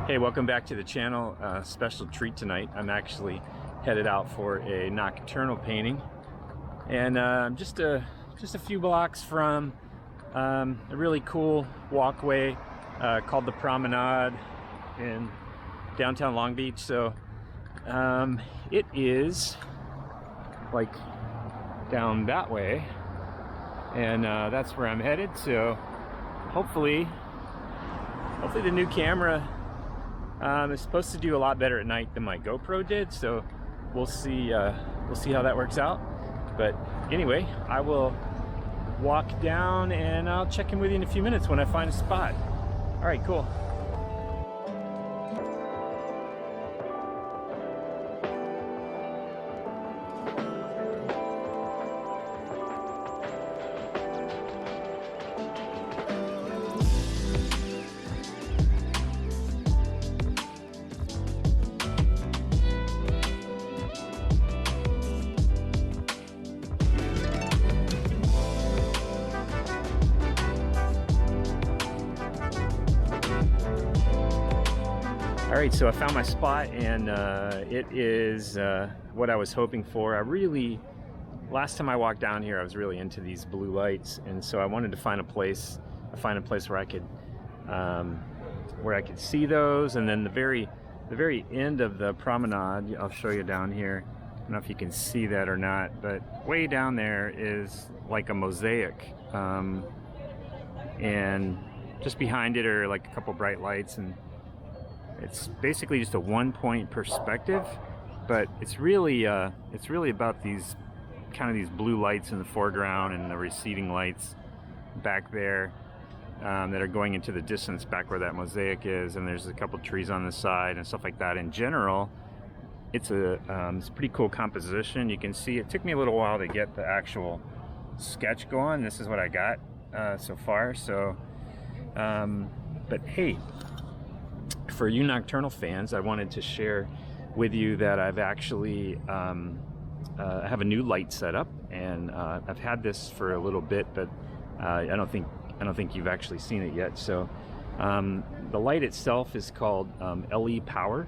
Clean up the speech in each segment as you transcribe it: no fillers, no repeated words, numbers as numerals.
Hey, welcome back to the channel. Special treat tonight. I'm actually headed out for a nocturnal painting, and just a few blocks from a really cool walkway called the Promenade in downtown Long Beach. So it is like down that way, and that's where I'm headed. So hopefully the new camera is supposed to do a lot better at night than my GoPro did, so we'll see how that works out. But anyway, I will walk down and I'll check in with you in a few minutes when I find a spot. All right, cool. All right, so I found my spot, and it is what I was hoping for. Last time I walked down here, I was really into these blue lights, and so I wanted to find a place where I could see those. And then the very end of the promenade, I'll show you down here. I don't know if you can see that or not, but way down there is like a mosaic, and just behind it are like a couple bright lights, and it's basically just a one-point perspective, but it's really about these blue lights in the foreground and the receding lights back there that are going into the distance back where that mosaic is, and there's a couple trees on the side and stuff like that. In general, it's a pretty cool composition. You can see it took me a little while to get the actual sketch going. This is what I got so far. So, but hey, for you nocturnal fans, I wanted to share with you that I've actually I have a new light setup, and I've had this for a little bit, but I don't think you've actually seen it yet. So the light itself is called LE Power,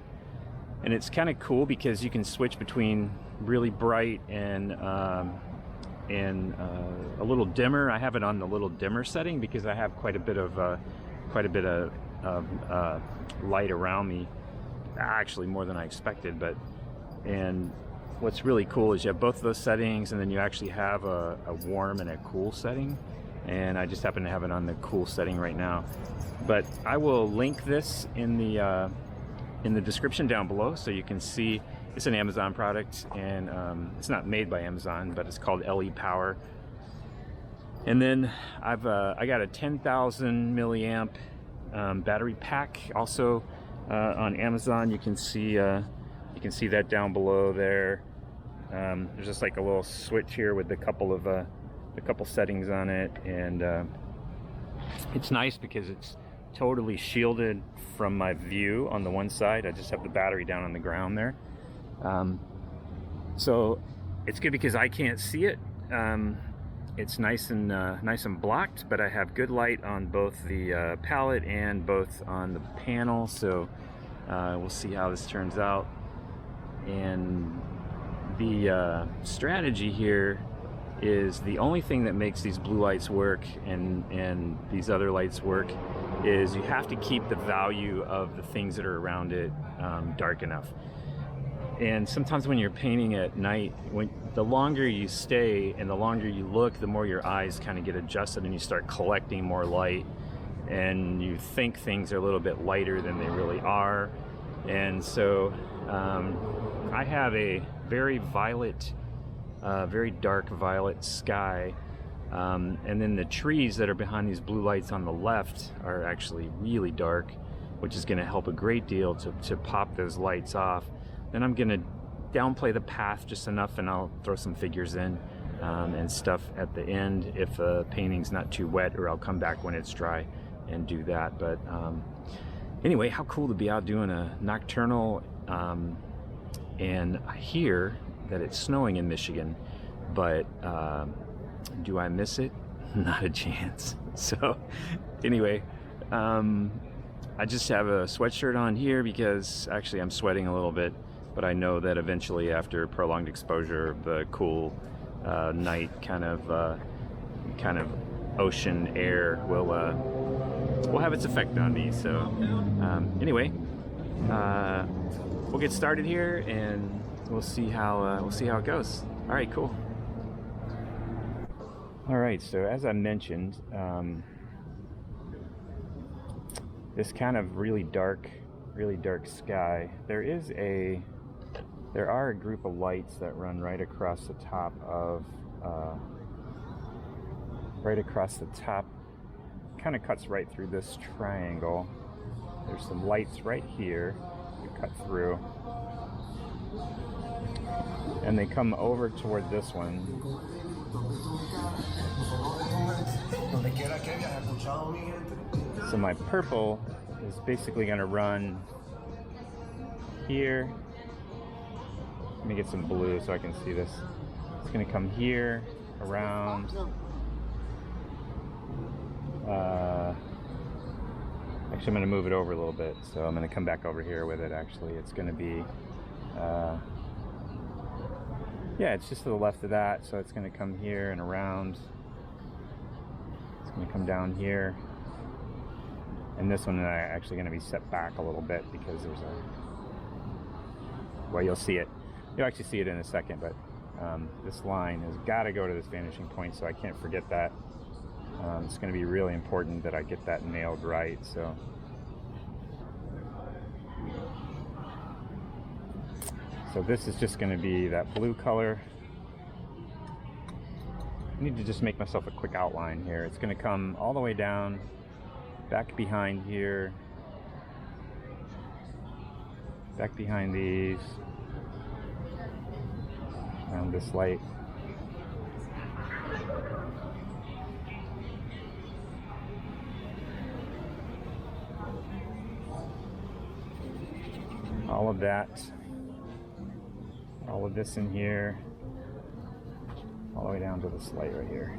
and it's kind of cool because you can switch between really bright and a little dimmer. I have it on the little dimmer setting because I have quite a bit of light around me, actually more than I expected. And what's really cool is you have both of those settings, and then you actually have a warm and a cool setting, and I just happen to have it on the cool setting right now. But I will link this in the description down below, so you can see. It's an Amazon product, and it's not made by Amazon, but it's called LE Power. And then I got a 10,000 milliamp battery pack also on Amazon. You can see that down below there. There's just like a little switch here with a couple settings on it, and it's nice because it's totally shielded from my view on the one side. I just have the battery down on the ground there, so it's good because I can't see it. It's nice and blocked, but I have good light on both the palette and both on the panel. So we'll see how this turns out. And the strategy here is the only thing that makes these blue lights work and these other lights work is you have to keep the value of the things that are around it dark enough. And sometimes when you're painting at night, the longer you stay and the longer you look, the more your eyes kind of get adjusted and you start collecting more light, and you think things are a little bit lighter than they really are. And so I have a very violet, very dark violet sky, and then the trees that are behind these blue lights on the left are actually really dark, which is going to help a great deal to pop those lights off. Then I'm gonna downplay the path just enough, and I'll throw some figures in and stuff at the end if the painting's not too wet, or I'll come back when it's dry and do that. But anyway, how cool to be out doing a nocturnal, and I hear that it's snowing in Michigan, but do I miss it? Not a chance. So anyway, I just have a sweatshirt on here because actually I'm sweating a little bit, but I know that eventually after prolonged exposure, the cool night kind of ocean air will have its effect on me. So anyway, we'll get started here and we'll see how it goes. All right, cool. All right, so as I mentioned, this kind of really dark sky. There are a group of lights that run right across the top of, kind of cuts right through this triangle. There's some lights right here that cut through, and they come over toward this one. So my purple is basically going to run here. Let me get some blue so I can see this. It's going to come here, around. Actually, I'm going to move it over a little bit. So I'm going to come back over here with it, actually. It's going to be, yeah, it's just to the left of that. So it's going to come here and around. It's going to come down here. And this one is actually going to be set back a little bit because there's well, you'll see it. You'll actually see it in a second, but this line has got to go to this vanishing point, so I can't forget that. It's going to be really important that I get that nailed right. So this is just going to be that blue color. I need to just make myself a quick outline here. It's going to come all the way down, back behind here, back behind these, around this light. All of that, all of this in here, all the way down to this light right here.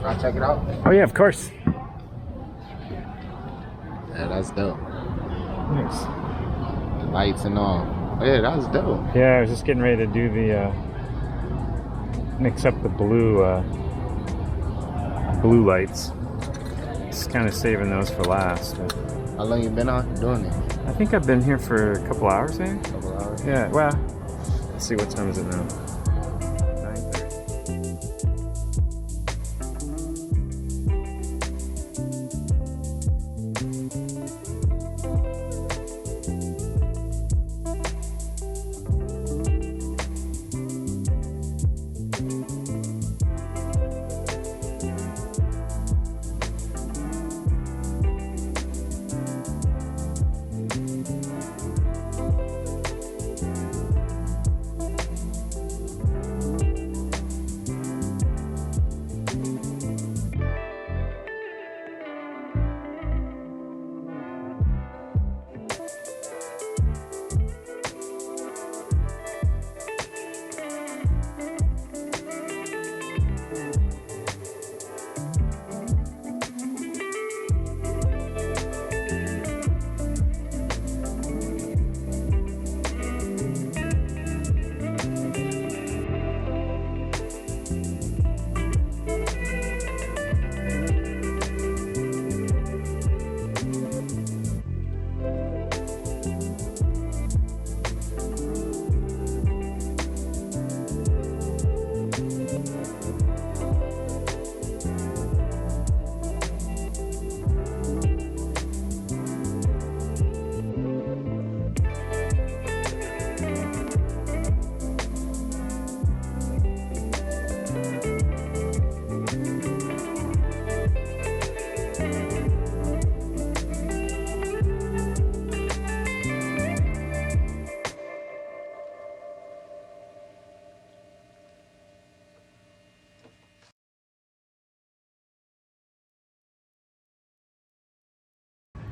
I'll check it out. Oh yeah, of course. Yeah, that's dope. Nice. Lights and all. Oh, yeah, that's dope. Yeah, I was just getting ready to do the mix up the blue lights. Just kind of saving those for last. But How long you been on doing it? I think I've been here for a couple hours, maybe. A couple hours. Yeah. Well, let's see, what time is it now? 9:30.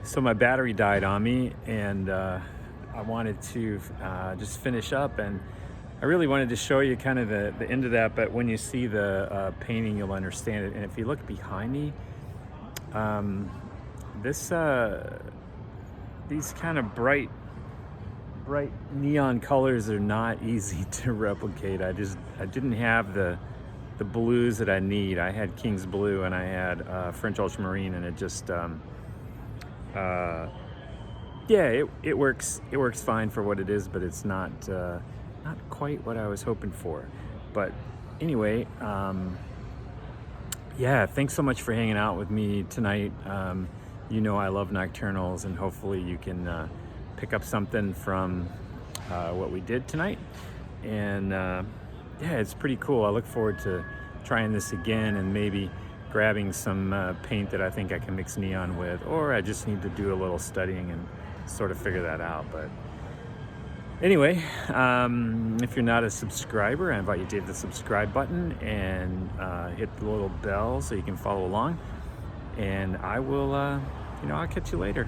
So my battery died on me, and I wanted to just finish up, and I really wanted to show you kind of the end of that, but when you see the painting, you'll understand it. And if you look behind me, these kind of bright neon colors are not easy to replicate. I didn't have the blues that I need. I had King's Blue and I had French Ultramarine, and it just yeah, it works fine for what it is, but it's not quite what I was hoping for. But anyway, yeah, thanks so much for hanging out with me tonight. You know I love nocturnals, and hopefully you can pick up something from what we did tonight. And yeah, it's pretty cool. I look forward to trying this again, and maybe grabbing some paint that I think I can mix neon with, or I just need to do a little studying and sort of figure that out. But anyway, if you're not a subscriber, I invite you to hit the subscribe button and hit the little bell so you can follow along. And I will, I'll catch you later.